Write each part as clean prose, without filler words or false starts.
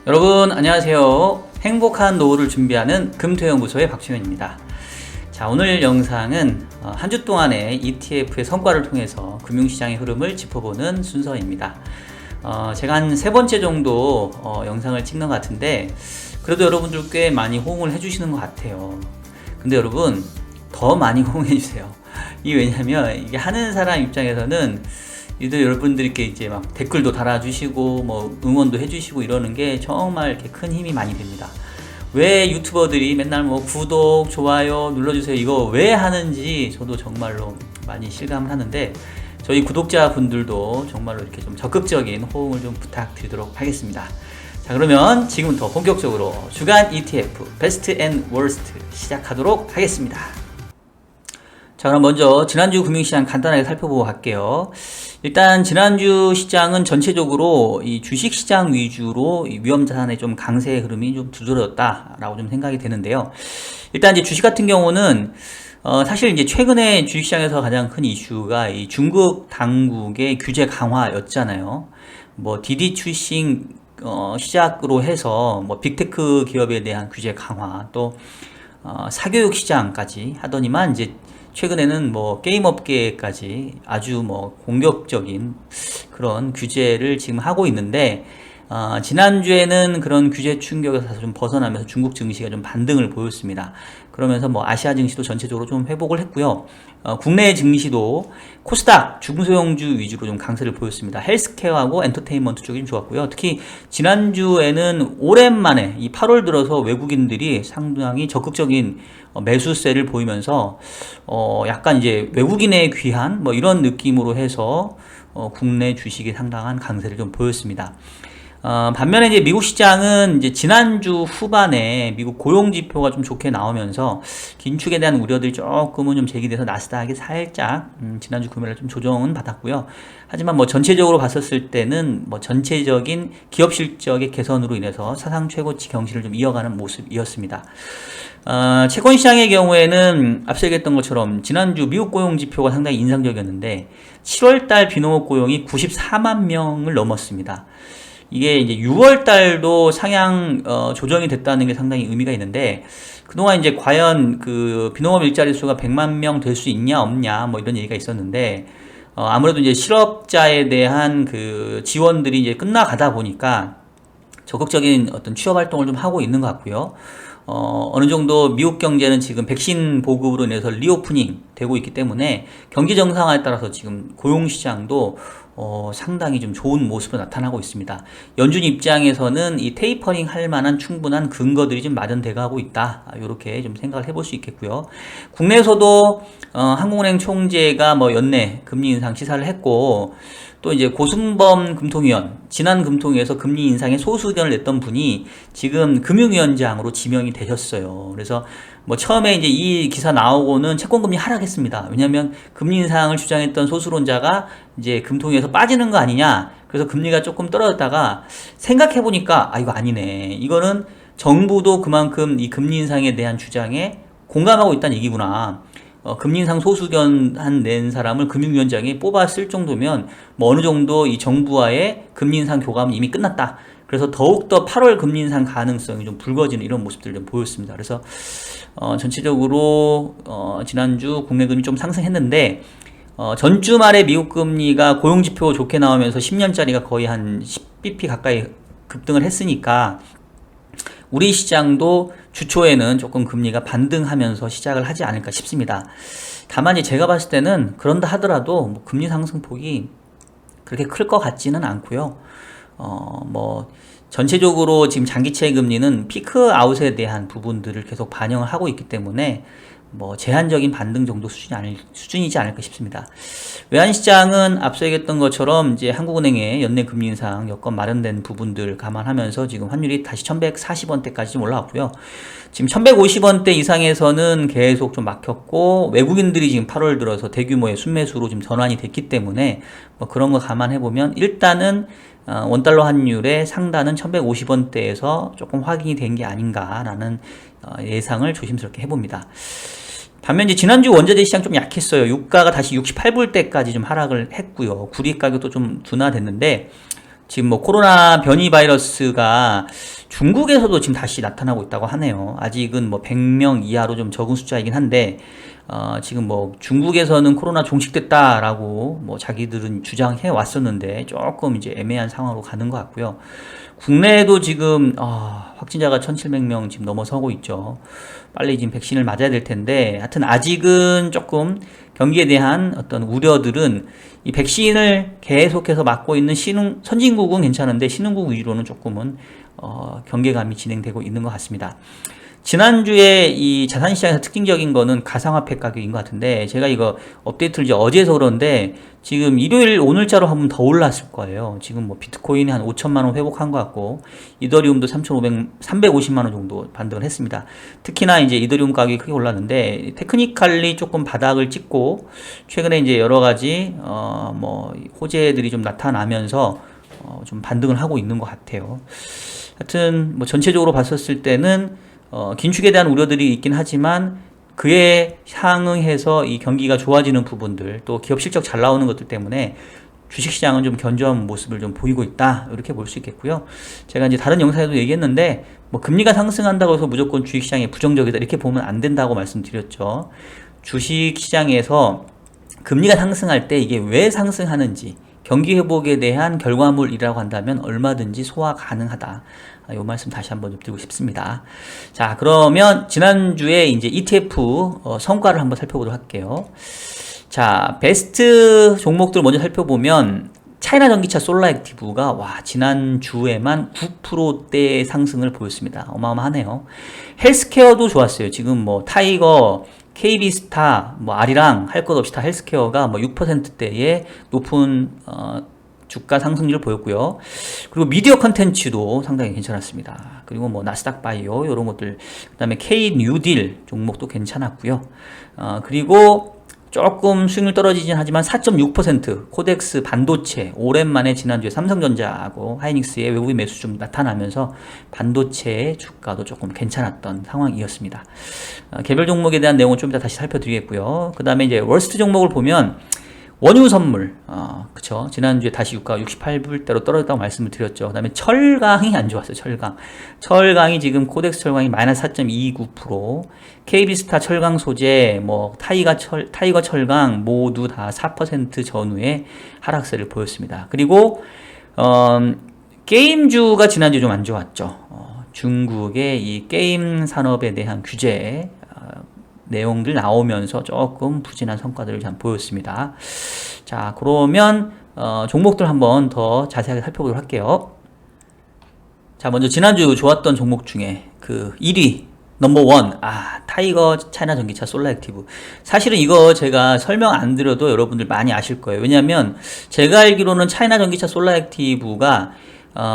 여러분 안녕하세요. 행복한 노후를 준비하는 금토연구소의 박주현입니다. 자, 오늘 영상은 한 주 동안의 ETF의 성과를 통해서 금융시장의 흐름을 짚어보는 순서입니다. 제가 한 세 번째 정도 영상을 찍는 것 같은데 그래도 여러분들 꽤 많이 호응을 해주시는 것 같아요. 근데 여러분 더 많이 호응해주세요. 이게 왜냐면 이게 하는 사람 입장에서는 여러분들이 이제 막 댓글도 달아주시고 뭐 응원도 해주시고 이러는 게 정말 이렇게 큰 힘이 많이 됩니다. 왜 유튜버들이 맨날 뭐 구독, 좋아요 눌러주세요 이거 왜 하는지 저도 정말로 많이 실감을 하는데 저희 구독자분들도 정말로 이렇게 좀 적극적인 호응을 좀 부탁드리도록 하겠습니다. 자, 그러면 지금부터 본격적으로 주간 ETF 베스트 앤 워스트 시작하도록 하겠습니다. 자, 그럼 먼저 지난주 금융시장 간단하게 살펴보고 갈게요. 일단 지난주 시장은 전체적으로 이 주식시장 위주로 이 위험자산의 좀 강세 흐름이 좀 두드러졌다라고 좀 생각이 되는데요. 일단 이제 주식 같은 경우는 사실 이제 최근에 주식시장에서 가장 큰 이슈가 이 중국 당국의 규제 강화였잖아요. 뭐 디디 출신 시작으로 해서 뭐 빅테크 기업에 대한 규제 강화 또 사교육 시장까지 하더니만 이제 최근에는 뭐 게임 업계까지 아주 뭐 공격적인 그런 규제를 지금 하고 있는데 지난주에는 그런 규제 충격에서 좀 벗어나면서 중국 증시가 좀 반등을 보였습니다. 그러면서 뭐 아시아 증시도 전체적으로 좀 회복을 했고요. 국내 증시도 코스닥 중소형주 위주로 좀 강세를 보였습니다. 헬스케어하고 엔터테인먼트 쪽이 좀 좋았고요. 특히 지난주에는 오랜만에 이 8월 들어서 외국인들이 상당히 적극적인 매수세를 보이면서 약간 이제 외국인에 귀한 뭐 이런 느낌으로 해서 국내 주식이 상당한 강세를 좀 보였습니다. 반면에 이제 미국 시장은 이제 지난주 후반에 미국 고용 지표가 좀 좋게 나오면서 긴축에 대한 우려들이 조금은 좀 제기돼서 나스닥이 살짝 지난주 금요일에 좀 조정은 받았고요. 하지만 뭐 전체적으로 봤었을 때는 뭐 전체적인 기업 실적의 개선으로 인해서 사상 최고치 경신을 좀 이어가는 모습이었습니다. 채권 시장의 경우에는 앞서 얘기했던 것처럼 지난주 미국 고용 지표가 상당히 인상적이었는데 7월달 비농업 고용이 94만 명을 넘었습니다. 이게 이제 6월 달도 상향 조정이 됐다는 게 상당히 의미가 있는데 그동안 이제 과연 그 비농업 일자리 수가 100만 명 될 수 있냐 없냐 뭐 이런 얘기가 있었는데 아무래도 이제 실업자에 대한 그 지원들이 이제 끝나가다 보니까 적극적인 어떤 취업 활동을 좀 하고 있는 것 같고요. 어느 정도 미국 경제는 지금 백신 보급으로 인해서 리오프닝 되고 있기 때문에 경기 정상화에 따라서 지금 고용 시장도 상당히 좀 좋은 모습으로 나타나고 있습니다. 연준 입장에서는 이 테이퍼링 할 만한 충분한 근거들이 좀 마련돼 가고 있다. 이렇게 좀 생각을 해볼 수 있겠고요. 국내에서도 한국은행 총재가 뭐 연내 금리 인상 시사를 했고 또 이제 고승범 금통위원 지난 금통위에서 금리 인상에 소수 의견을 냈던 분이 지금 금융위원장으로 지명이 되셨어요. 그래서 뭐 처음에 이제 이 기사 나오고는 채권금리 하락했습니다. 왜냐하면 금리 인상을 주장했던 소수론자가 이제 금통위에서 빠지는 거 아니냐. 그래서 금리가 조금 떨어졌다가 생각해 보니까 이거 아니네. 이거는 정부도 그만큼 이 금리 인상에 대한 주장에 공감하고 있다는 얘기구나. 금리 인상 소수견 낸 사람을 금융위원장이 뽑았을 정도면 뭐 어느 정도 이 정부와의 금리 인상 교감은 이미 끝났다. 그래서 더욱더 8월 금리 인상 가능성이 좀 불거지는 이런 모습들을 좀 보였습니다. 그래서 전체적으로 지난주 국내 금리 좀 상승했는데 전주 말에 미국 금리가 고용지표 좋게 나오면서 10년짜리가 거의 한 10bp 가까이 급등을 했으니까 우리 시장도 주초에는 조금 금리가 반등하면서 시작을 하지 않을까 싶습니다. 다만 제가 봤을 때는 그런다 하더라도 뭐 금리 상승폭이 그렇게 클 것 같지는 않고요. 뭐 전체적으로 지금 장기채 금리는 피크 아웃에 대한 부분들을 계속 반영을 하고 있기 때문에 뭐 제한적인 반등 정도 수준이지 않을까 싶습니다. 외환시장은 앞서 얘기했던 것처럼 이제 한국은행의 연내 금리 인상 여건 마련된 부분들 감안하면서 지금 환율이 다시 1140원대까지 좀 올라왔고요. 지금 1150원대 이상에서는 계속 좀 막혔고 외국인들이 지금 8월 들어서 대규모의 순매수로 좀 전환이 됐기 때문에 뭐 그런 거 감안해보면 일단은 원달러 환율의 상단은 1150원대에서 조금 확인이 된 게 아닌가라는 예상을 조심스럽게 해봅니다. 반면 이제 지난주 원자재 시장 좀 약했어요. 유가가 다시 68불대까지 좀 하락을 했고요. 구리 가격도 좀 둔화됐는데 지금 뭐 코로나 변이 바이러스가 중국에서도 지금 다시 나타나고 있다고 하네요. 아직은 뭐 100명 이하로 좀 적은 숫자이긴 한데, 지금 뭐 중국에서는 코로나 종식됐다라고 뭐 자기들은 주장해 왔었는데 조금 이제 애매한 상황으로 가는 것 같고요. 국내에도 지금 확진자가 1,700명 지금 넘어서고 있죠. 빨리 지금 백신을 맞아야 될 텐데, 하여튼 아직은 조금 경기에 대한 어떤 우려들은 이 백신을 계속해서 맞고 있는 선진국은 괜찮은데 신흥국 위주로는 조금은 경계감이 진행되고 있는 것 같습니다. 지난주에 이 자산시장에서 특징적인 거는 가상화폐 가격인 것 같은데, 제가 이거 업데이트를 이제 어제 해서 그런데 지금 일요일 오늘자로 한번 더 올랐을 거예요. 지금 뭐 비트코인이 한 5천만원 회복한 것 같고, 이더리움도 350만원 정도 반등을 했습니다. 특히나 이제 이더리움 가격이 크게 올랐는데, 테크니컬리 조금 바닥을 찍고, 최근에 이제 여러 가지, 뭐, 호재들이 좀 나타나면서, 좀 반등을 하고 있는 것 같아요. 하여튼, 뭐 전체적으로 봤었을 때는, 긴축에 대한 우려들이 있긴 하지만 그에 상응해서 이 경기가 좋아지는 부분들, 또 기업 실적 잘 나오는 것들 때문에 주식시장은 좀 견조한 모습을 좀 보이고 있다, 이렇게 볼 수 있겠고요. 제가 이제 다른 영상에도 얘기했는데, 뭐 금리가 상승한다고 해서 무조건 주식시장이 부정적이다 이렇게 보면 안 된다고 말씀드렸죠. 주식시장에서 금리가 상승할 때 이게 왜 상승하는지, 경기 회복에 대한 결과물이라고 한다면 얼마든지 소화 가능하다. 이 말씀 다시 한번 좀 드리고 싶습니다. 자, 그러면 지난주에 이제 ETF 성과를 한번 살펴보도록 할게요. 자, 베스트 종목들 먼저 살펴보면 차이나 전기차 솔라액티브가 지난주에만 9%대 상승을 보였습니다. 어마어마하네요. 헬스케어도 좋았어요. 지금 뭐 타이거, KB스타, 뭐 아리랑 할 것 없이 다 헬스케어가 뭐 6%대의 높은 주가 상승률을 보였고요. 그리고 미디어 컨텐츠도 상당히 괜찮았습니다. 그리고 뭐 나스닥 바이오 이런 것들, 그다음에 K 뉴딜 종목도 괜찮았고요. 그리고 조금 수익률 떨어지긴 하지만 4.6% 코덱스 반도체, 오랜만에 지난주에 삼성전자하고 하이닉스의 외국인 매수 좀 나타나면서 반도체 주가도 조금 괜찮았던 상황이었습니다. 개별 종목에 대한 내용은 좀 이따 다시 살펴드리겠고요. 그 다음에 이제 월스트 종목을 보면 원유 선물, 그쵸. 지난주에 다시 유가가 68불대로 떨어졌다고 말씀을 드렸죠. 그 다음에 철강이 안 좋았어요, 철강. 철강이 지금 코덱스 철강이 마이너스 4.29%, KB스타 철강 소재, 뭐, 타이거 철강 모두 다 4% 전후의 하락세를 보였습니다. 그리고, 게임주가 지난주에 좀 안 좋았죠. 중국의 이 게임 산업에 대한 규제, 내용들 나오면서 조금 부진한 성과들을 좀 보였습니다. 자, 그러면 종목들 한번 더 자세하게 살펴보도록 할게요. 자, 먼저 지난주 좋았던 종목 중에 그 1위 넘버원, 타이거 차이나 전기차 솔라액티브. 사실은 이거 제가 설명 안 드려도 여러분들 많이 아실 거예요. 왜냐면 제가 알기로는 차이나 전기차 솔라액티브가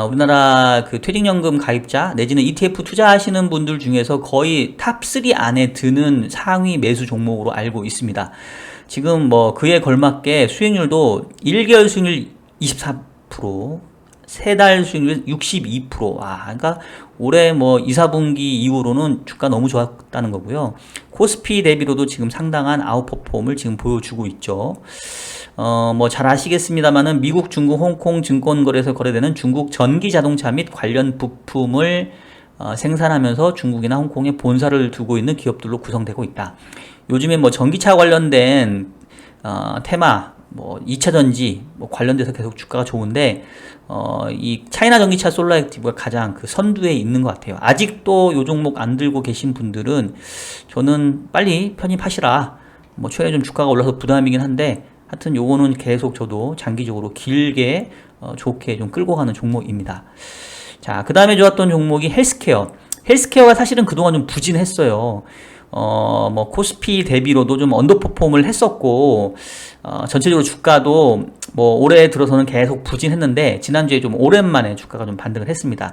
우리나라 그 퇴직연금 가입자 내지는 ETF 투자하시는 분들 중에서 거의 탑3 안에 드는 상위 매수 종목으로 알고 있습니다. 지금 뭐 그에 걸맞게 수익률도 1개월 수익률 24%, 3달 수익률 62%. 그러니까 올해 뭐 2, 4분기 이후로는 주가 너무 좋았다는 거고요. 코스피 대비로도 지금 상당한 아웃퍼폼을 지금 보여주고 있죠. 뭐 잘 아시겠습니다만은 미국, 중국, 홍콩 증권거래소 거래되는 중국 전기 자동차 및 관련 부품을 생산하면서 중국이나 홍콩에 본사를 두고 있는 기업들로 구성되고 있다. 요즘에 뭐 전기차 관련된 테마, 뭐 2차 전지 뭐 관련돼서 계속 주가가 좋은데 이 차이나 전기차 솔라액티브가 가장 그 선두에 있는 것 같아요. 아직도 요 종목 안 들고 계신 분들은 저는 빨리 편입하시라. 뭐 최근에 좀 주가가 올라서 부담이긴 한데 하여튼 요거는 계속 저도 장기적으로 길게 좋게 좀 끌고 가는 종목입니다. 자, 그 다음에 좋았던 종목이 헬스케어. 헬스케어가 사실은 그동안 좀 부진했어요. 뭐 코스피 대비로도 좀 언더퍼폼을 했었고 전체적으로 주가도 뭐 올해 들어서는 계속 부진했는데 지난주에 좀 오랜만에 주가가 좀 반등을 했습니다.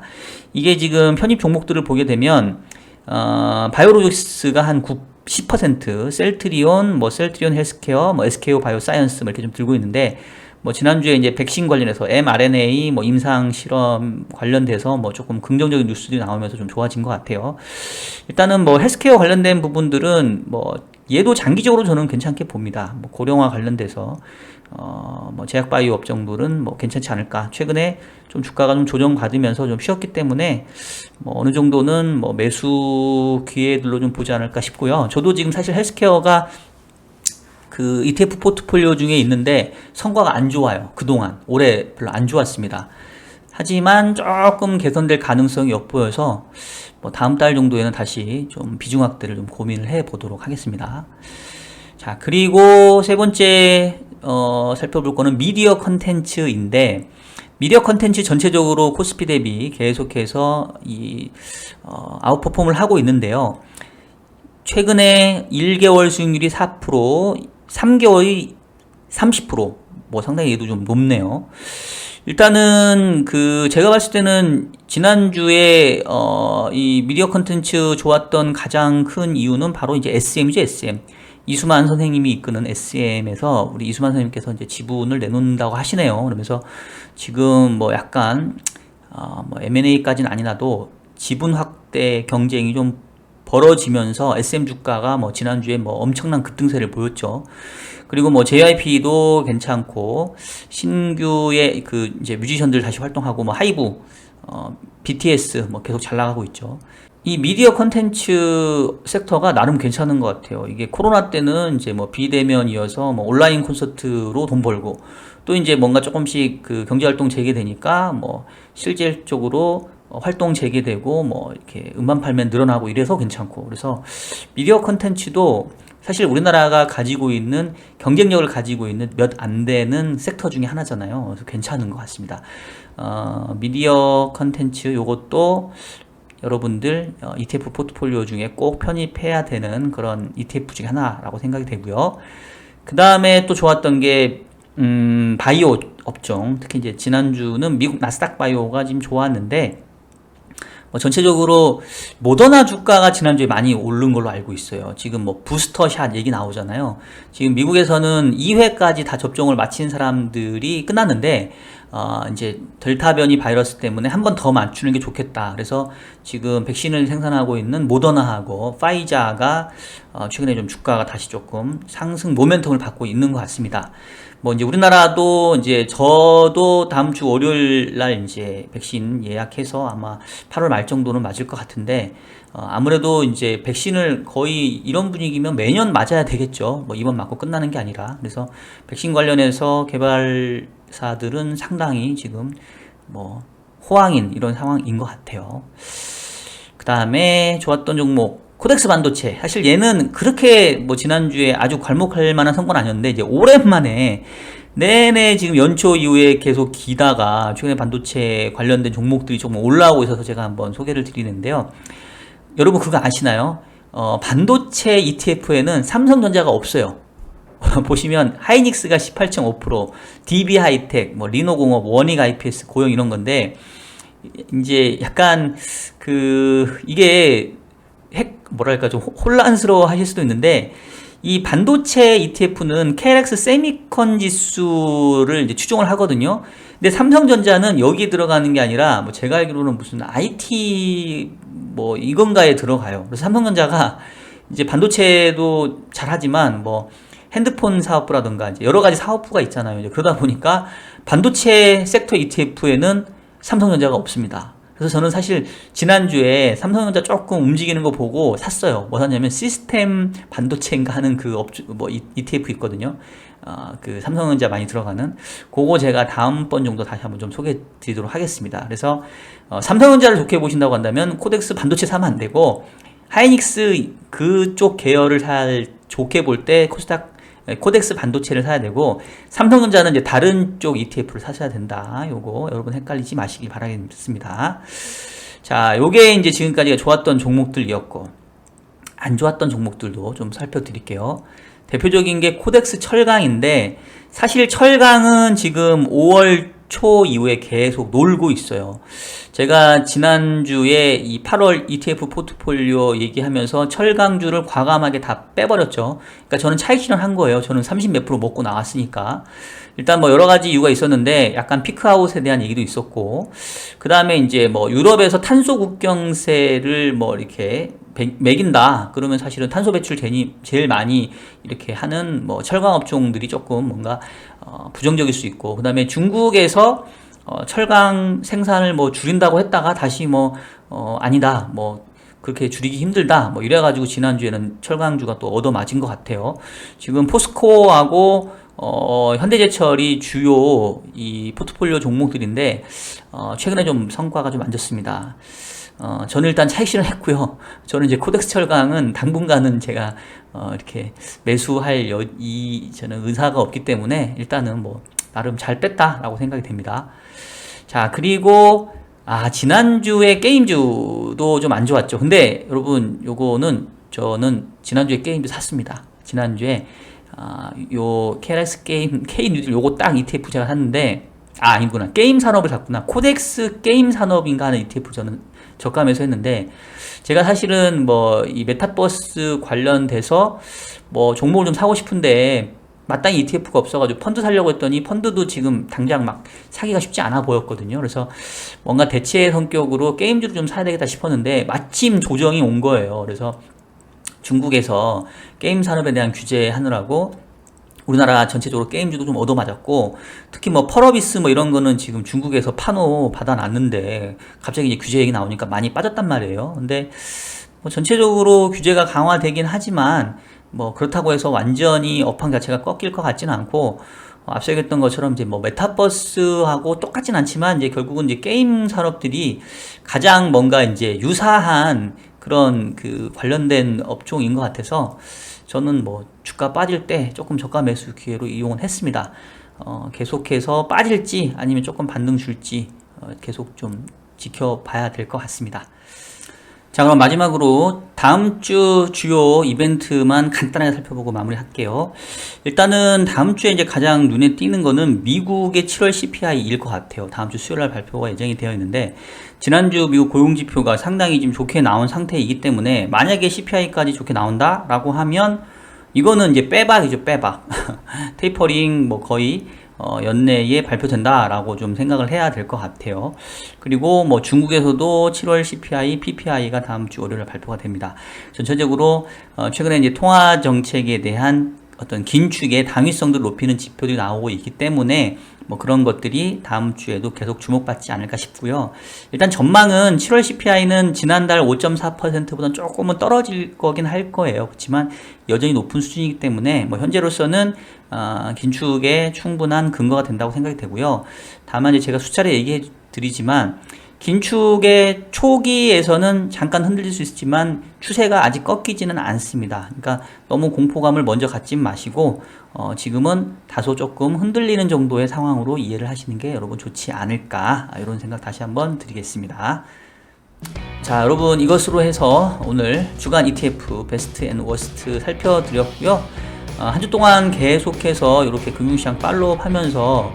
이게 지금 편입 종목들을 보게 되면 바이오로직스가 한 10%, 셀트리온, 뭐 셀트리온 헬스케어, 뭐 SKO 바이오사이언스 뭐 이렇게 좀 들고 있는데 뭐 지난주에 이제 백신 관련해서 mRNA 뭐 임상 실험 관련돼서 뭐 조금 긍정적인 뉴스들이 나오면서 좀 좋아진 것 같아요. 일단은 뭐 헬스케어 관련된 부분들은 뭐 얘도 장기적으로 저는 괜찮게 봅니다. 뭐 고령화 관련돼서 뭐 제약바이오 업종들은 뭐 괜찮지 않을까. 최근에 좀 주가가 좀 조정받으면서 좀 쉬었기 때문에 뭐 어느 정도는 뭐 매수 기회들로 좀 보지 않을까 싶고요. 저도 지금 사실 헬스케어가 그 ETF 포트폴리오 중에 있는데 성과가 안 좋아요. 그동안 올해 별로 안 좋았습니다. 하지만 조금 개선될 가능성이 엿보여서 뭐 다음 달 정도에는 다시 좀 비중 확대를 좀 고민을 해 보도록 하겠습니다. 자, 그리고 세 번째 살펴볼 거는 미디어 컨텐츠인데, 미디어 컨텐츠 전체적으로 코스피 대비 계속해서 아웃퍼폼을 하고 있는데요. 최근에 1개월 수익률이 4%, 3개월이 30%, 뭐 상당히 얘도 좀 높네요. 일단은 제가 봤을 때는 지난주에 이 미디어 컨텐츠 좋았던 가장 큰 이유는 바로 이제 SM이죠, SM. 이수만 선생님이 이끄는 SM에서 우리 이수만 선생님께서 이제 지분을 내놓는다고 하시네요. 그러면서 지금 뭐 약간 뭐 M&A까지는 아니라도 지분 확대 경쟁이 좀 벌어지면서 SM 주가가 뭐 지난주에 뭐 엄청난 급등세를 보였죠. 그리고 뭐 JYP도 괜찮고 신규의 이제 뮤지션들 다시 활동하고 뭐 하이브, BTS 뭐 계속 잘 나가고 있죠. 이 미디어 컨텐츠 섹터가 나름 괜찮은 것 같아요. 이게 코로나 때는 이제 뭐 비대면이어서 뭐 온라인 콘서트로 돈 벌고, 또 이제 뭔가 조금씩 그 경제활동 재개되니까 뭐 실질적으로 활동 재개되고 뭐 이렇게 음반 팔면 늘어나고 이래서 괜찮고, 그래서 미디어 컨텐츠도 사실 우리나라가 가지고 있는 경쟁력을 가지고 있는 몇 안 되는 섹터 중에 하나잖아요. 그래서 괜찮은 것 같습니다. 미디어 컨텐츠 요것도 여러분들 ETF 포트폴리오 중에 꼭 편입해야 되는 그런 ETF 중에 하나라고 생각이 되고요. 그 다음에 또 좋았던 게 바이오 업종, 특히 이제 지난주는 미국 나스닥 바이오가 지금 좋았는데, 전체적으로 모더나 주가가 지난주에 많이 오른 걸로 알고 있어요. 지금 뭐 부스터샷 얘기 나오잖아요. 지금 미국에서는 2회까지 다 접종을 마친 사람들이 끝났는데, 이제 델타 변이 바이러스 때문에 한 번 더 맞추는 게 좋겠다. 그래서 지금 백신을 생산하고 있는 모더나하고 파이자가 최근에 좀 주가가 다시 조금 상승 모멘텀을 받고 있는 것 같습니다. 뭐 이제 우리나라도 이제 저도 다음 주 월요일 날 이제 백신 예약해서 아마 8월 말 정도는 맞을 것 같은데, 아무래도 이제 백신을 거의 이런 분위기면 매년 맞아야 되겠죠. 뭐 이번 맞고 끝나는 게 아니라. 그래서 백신 관련해서 개발사들은 상당히 지금 뭐 호황인 이런 상황인 것 같아요. 그 다음에 좋았던 종목 코덱스 반도체. 사실 얘는 그렇게 뭐 지난주에 아주 괄목할 만한 성과는 아니었는데, 이제 오랜만에 내내 지금 연초 이후에 계속 기다가 최근에 반도체 관련된 종목들이 조금 올라오고 있어서 제가 한번 소개를 드리는데요. 여러분 그거 아시나요? 반도체 ETF에는 삼성전자가 없어요. 보시면 하이닉스가 18.5%, DB 하이텍, 뭐 리노공업, 원익 IPS, 고영 이런 건데, 이제 약간 이게 뭐랄까 좀 혼란스러워 하실 수도 있는데, 이 반도체 ETF는 KLX 세미컨 지수를 이제 추종을 하거든요. 근데 삼성전자는 여기에 들어가는 게 아니라 뭐 제가 알기로는 무슨 IT 뭐 이건가에 들어가요. 그래서 삼성전자가 이제 반도체도 잘하지만 뭐 핸드폰 사업부라든가 이제 여러 가지 사업부가 있잖아요. 이제 그러다 보니까 반도체 섹터 ETF에는 삼성전자가 없습니다. 그래서 저는 사실 지난주에 삼성전자 조금 움직이는 거 보고 샀어요. 뭐 샀냐면 시스템 반도체인가 하는 뭐 ETF 있거든요. 그 삼성전자 많이 들어가는 그거 제가 다음번 정도 다시 한번 좀 소개해 드리도록 하겠습니다. 그래서 삼성전자를 좋게 보신다고 한다면 코덱스 반도체 사면 안 되고, 하이닉스 그쪽 계열을 좋게 볼 때 코덱스 반도체를 사야 되고, 삼성전자는 이제 다른 쪽 ETF를 사셔야 된다. 요거 여러분 헷갈리지 마시길 바라겠습니다. 자, 요게 이제 지금까지가 좋았던 종목들이었고, 안 좋았던 종목들도 좀 살펴드릴게요. 대표적인 게 코덱스 철강인데, 사실 철강은 지금 5월 초 이후에 계속 놀고 있어요. 제가 지난주에 이 8월 ETF 포트폴리오 얘기하면서 철강주를 과감하게 다 빼버렸죠. 그러니까 저는 차익 실현한 거예요. 저는 30 몇 프로 먹고 나왔으니까. 일단 뭐 여러 가지 이유가 있었는데, 약간 피크아웃에 대한 얘기도 있었고, 그 다음에 이제 뭐 유럽에서 탄소 국경세를 뭐 이렇게 매긴다. 그러면 사실은 탄소 배출 제일 많이 이렇게 하는 뭐 철강 업종들이 조금 뭔가 부정적일 수 있고, 그 다음에 중국에서 철강 생산을 뭐 줄인다고 했다가 다시 뭐 아니다, 뭐 그렇게 줄이기 힘들다, 뭐 이래가지고 지난주에는 철강주가 또 얻어맞은 것 같아요. 지금 포스코하고 현대제철이 주요 이 포트폴리오 종목들인데 최근에 좀 성과가 좀 안 좋습니다. 저는 일단 차익 실현했고요. 저는 이제 코덱스 철강은 당분간은 제가 이렇게 매수할 저는 의사가 없기 때문에 일단은 뭐 나름 잘 뺐다라고 생각이 됩니다. 자, 그리고 지난주에 게임주도 좀 안 좋았죠. 근데 여러분, 요거는 저는 지난주에 게임주 샀습니다. 지난주에 요 KRX 게임 K뉴딜 요거 딱 ETF 제가 샀는데, 아니구나, 게임 산업을 샀구나. 코덱스 게임 산업인가 하는 ETF 저는 저가매수 했는데, 제가 사실은 뭐 이 메타버스 관련돼서 뭐 종목을 좀 사고 싶은데 마땅히 ETF가 없어가지고 펀드 사려고 했더니 펀드도 지금 당장 막 사기가 쉽지 않아 보였거든요. 그래서 뭔가 대체 성격으로 게임주를 좀 사야 되겠다 싶었는데 마침 조정이 온 거예요. 그래서 중국에서 게임 산업에 대한 규제하느라고 우리나라 전체적으로 게임주도 좀 얻어맞았고, 특히 뭐 펄어비스 뭐 이런 거는 지금 중국에서 판호 받아놨는데 갑자기 이제 규제 얘기 나오니까 많이 빠졌단 말이에요. 근데 뭐 전체적으로 규제가 강화되긴 하지만 뭐 그렇다고 해서 완전히 업황 자체가 꺾일 것 같지는 않고, 앞서 얘기했던 것처럼 이제 뭐 메타버스하고 똑같진 않지만 이제 결국은 이제 게임 산업들이 가장 뭔가 이제 유사한 그런 그 관련된 업종인 것 같아서 저는 뭐 주가 빠질 때 조금 저가 매수 기회로 이용을 했습니다. 계속해서 빠질지 아니면 조금 반등 줄지 계속 좀 지켜봐야 될 것 같습니다. 자, 그럼 마지막으로 다음 주 주요 이벤트만 간단하게 살펴보고 마무리할게요. 일단은 다음 주에 이제 가장 눈에 띄는 거는 미국의 7월 CPI일 것 같아요. 다음 주 수요일 날 발표가 예정이 되어 있는데, 지난주 미국 고용지표가 상당히 좀 좋게 나온 상태이기 때문에 만약에 CPI까지 좋게 나온다라고 하면 이거는 이제 빼박이죠, 빼박. 테이퍼링 뭐 거의 연내에 발표된다라고 좀 생각을 해야 될 것 같아요. 그리고 뭐 중국에서도 7월 CPI, PPI가 다음 주 월요일에 발표가 됩니다. 전체적으로 최근에 이제 통화 정책에 대한 어떤 긴축의 당위성도 높이는 지표들이 나오고 있기 때문에 뭐 그런 것들이 다음 주에도 계속 주목받지 않을까 싶고요. 일단 전망은 7월 CPI는 지난달 5.4%보다는 조금은 떨어질 거긴 할 거예요. 그렇지만 여전히 높은 수준이기 때문에 뭐 현재로서는 긴축에 충분한 근거가 된다고 생각이 되고요. 다만 이제 제가 수차례 얘기해 드리지만 긴축의 초기에서는 잠깐 흔들릴 수 있지만 추세가 아직 꺾이지는 않습니다. 그러니까 너무 공포감을 먼저 갖지 마시고 지금은 다소 조금 흔들리는 정도의 상황으로 이해를 하시는 게 여러분 좋지 않을까, 이런 생각 다시 한번 드리겠습니다. 자, 여러분, 이것으로 해서 오늘 주간 ETF 베스트 앤 워스트 살펴드렸고요. 한 주 동안 계속해서 이렇게 금융시장 팔로우 하면서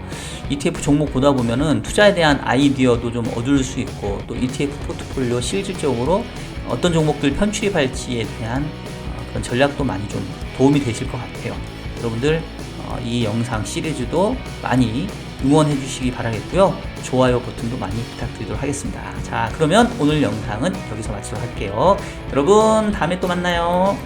ETF 종목 보다 보면은 투자에 대한 아이디어도 좀 얻을 수 있고, 또 ETF 포트폴리오 실질적으로 어떤 종목들 편출입할지에 대한 그런 전략도 많이 좀 도움이 되실 것 같아요. 여러분들 이 영상 시리즈도 많이 응원해 주시기 바라겠고요. 좋아요 버튼도 많이 부탁드리도록 하겠습니다. 자, 그러면 오늘 영상은 여기서 마치도록 할게요. 여러분, 다음에 또 만나요.